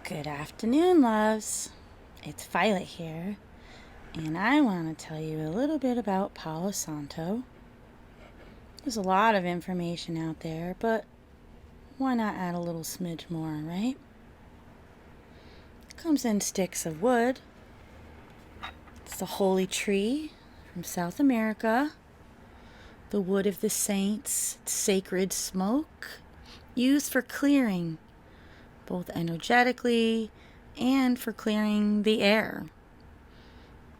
Good afternoon, loves. It's Violet here, and I want to tell you a little bit about Palo Santo. There's a lot of information out there, but why not add a little smidge more, right? It comes in sticks of wood. It's the holy tree from South America, the wood of the saints, sacred smoke, used for clearing, both energetically and for clearing the air.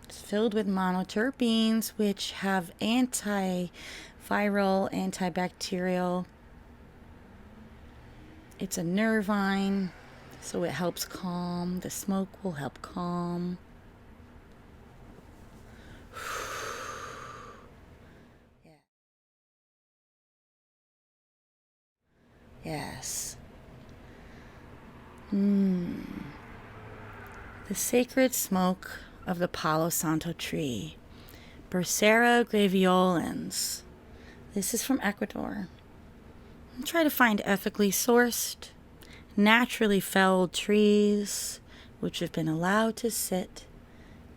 It's filled with monoterpenes, which have antiviral, antibacterial. It's a nervine, so it helps calm. The smoke will help calm. Yes. The sacred smoke of the Palo Santo tree, Bursera graveolens. This is from Ecuador. I'll try to find ethically sourced, naturally felled trees which have been allowed to sit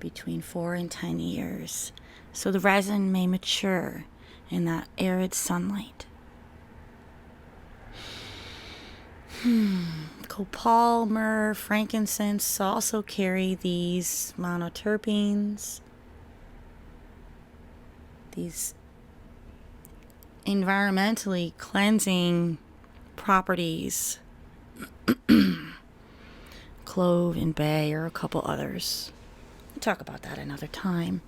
between 4 and 10 years so the resin may mature in that arid sunlight. Copal, myrrh, frankincense also carry these monoterpenes, these environmentally cleansing properties. Clove and bay or a couple others. We'll talk about that another time.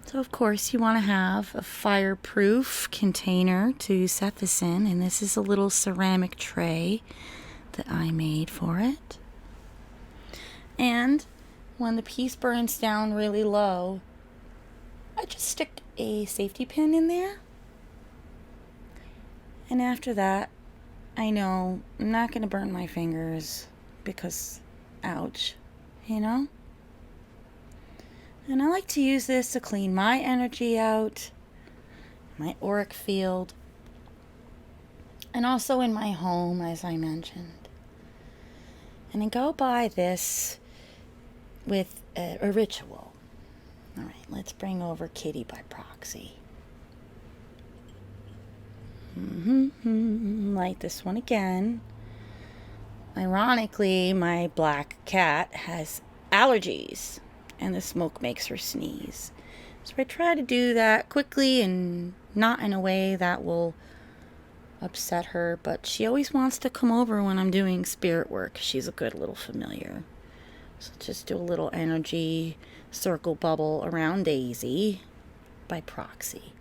So of course you want to have a fireproof container to set this in, and this is a little ceramic tray that I made for it. And when the piece burns down really low, I just stick a safety pin in there. And after that, I know I'm not going to burn my fingers because, ouch, you know? And I like to use this to clean my energy out, my auric field, and also in my home, as I mentioned. And I go by this with a ritual. All right, let's bring over Kitty by proxy. Light this one again. Ironically, my black cat has allergies, and the smoke makes her sneeze. So I try to do that quickly and not in a way that will upset her, but she always wants to come over when I'm doing spirit work. She's a good little familiar. So just do a little energy circle bubble around Daisy by proxy.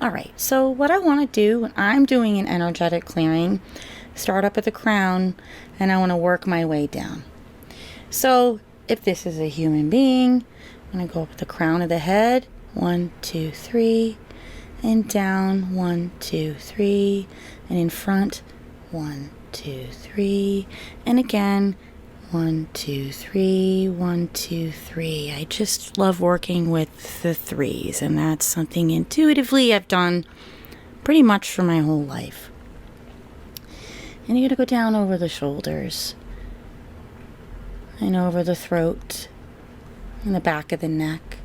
All right, so what I want to do when I'm doing an energetic clearing, start up at the crown, and I want to work my way down. So if this is a human being, I'm going to go up at the crown of the head, 1, 2, 3, and down, 1, 2, 3, and in front, 1, 2, 3, and again, 1, 2, 3, 1, 2, 3. I just love working with the threes, and that's something intuitively I've done pretty much for my whole life. And you're going to go down over the shoulders and over the throat and the back of the neck.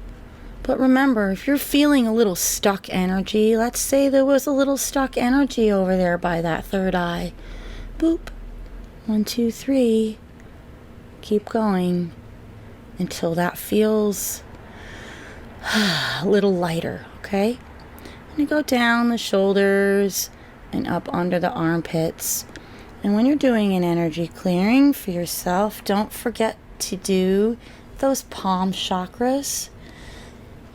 But remember, if you're feeling a little stuck energy, let's say there was a little stuck energy over there by that third eye. Boop. 1, 2, 3. Keep going until that feels a little lighter, okay? And you go down the shoulders and up under the armpits. And when you're doing an energy clearing for yourself, don't forget to do those palm chakras.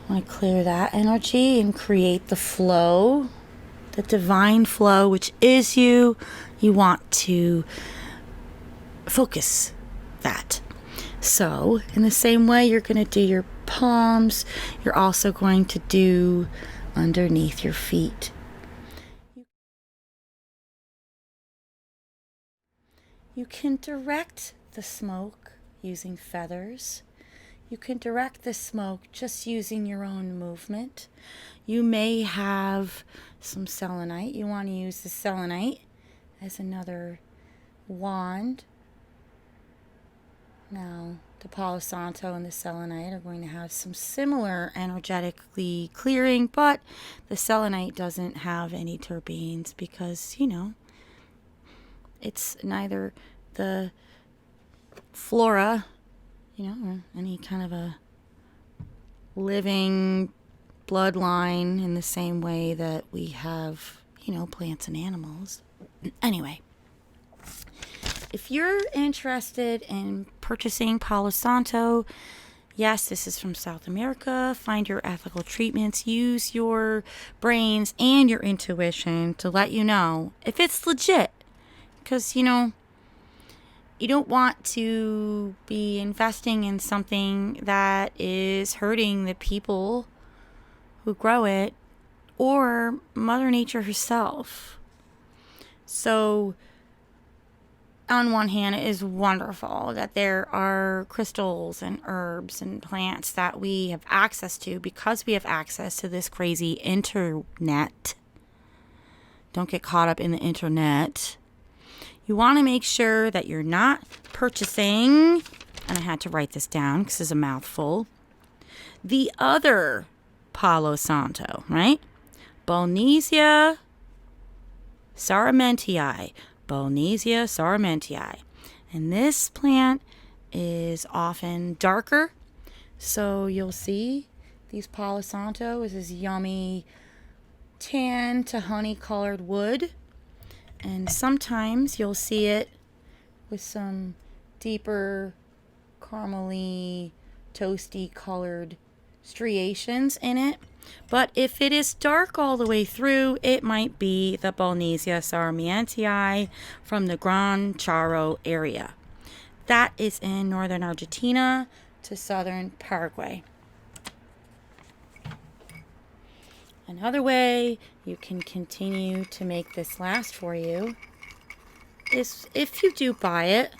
I want to clear that energy and create the flow, the divine flow, which is you. You want to focus that. So in the same way you're going to do your palms, you're also going to do underneath your feet. You can direct the smoke using feathers. You can direct the smoke just using your own movement. You may have some selenite. You want to use the selenite as another wand. Now, the Palo Santo and the selenite are going to have some similar energetically clearing, but the selenite doesn't have any terpenes because, it's neither the flora, or any kind of a living bloodline in the same way that we have, plants and animals. Anyway, if you're interested in purchasing Palo Santo, yes, this is from South America. Find your ethical treatments. Use your brains and your intuition to let you know if it's legit. Because, you don't want to be investing in something that is hurting the people who grow it or Mother Nature herself. So, on one hand, it is wonderful that there are crystals and herbs and plants that we have access to because we have access to this crazy internet. Don't get caught up in the internet. You want to make sure that you're not purchasing, and I had to write this down because it's a mouthful, the other Palo Santo, right? Bolnesia sarmentii. Bolnesia sarmentii. And this plant is often darker. So you'll see these Palo Santo is this yummy tan to honey colored wood. And sometimes you'll see it with some deeper caramely, toasty colored striations in it. But if it is dark all the way through, it might be the Bolnesia sarmentii from the Gran Charo area. That is in northern Argentina to southern Paraguay. Another way you can continue to make this last for you is if you do buy it,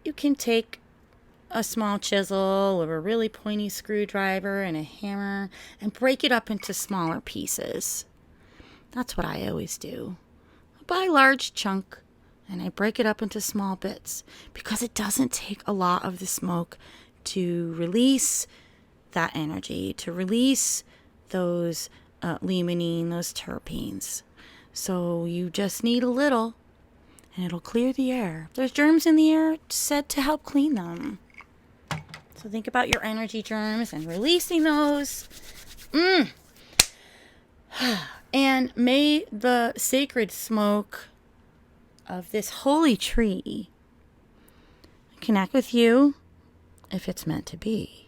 you can take a small chisel or a really pointy screwdriver and a hammer and break it up into smaller pieces. That's what I always do. I buy a large chunk and I break it up into small bits because it doesn't take a lot of the smoke to release that energy, to release those limonene, those terpenes. So you just need a little and it'll clear the air. If there's germs in the air, it's said to help clean them. So think about your energy germs and releasing those. And may the sacred smoke of this holy tree connect with you if it's meant to be.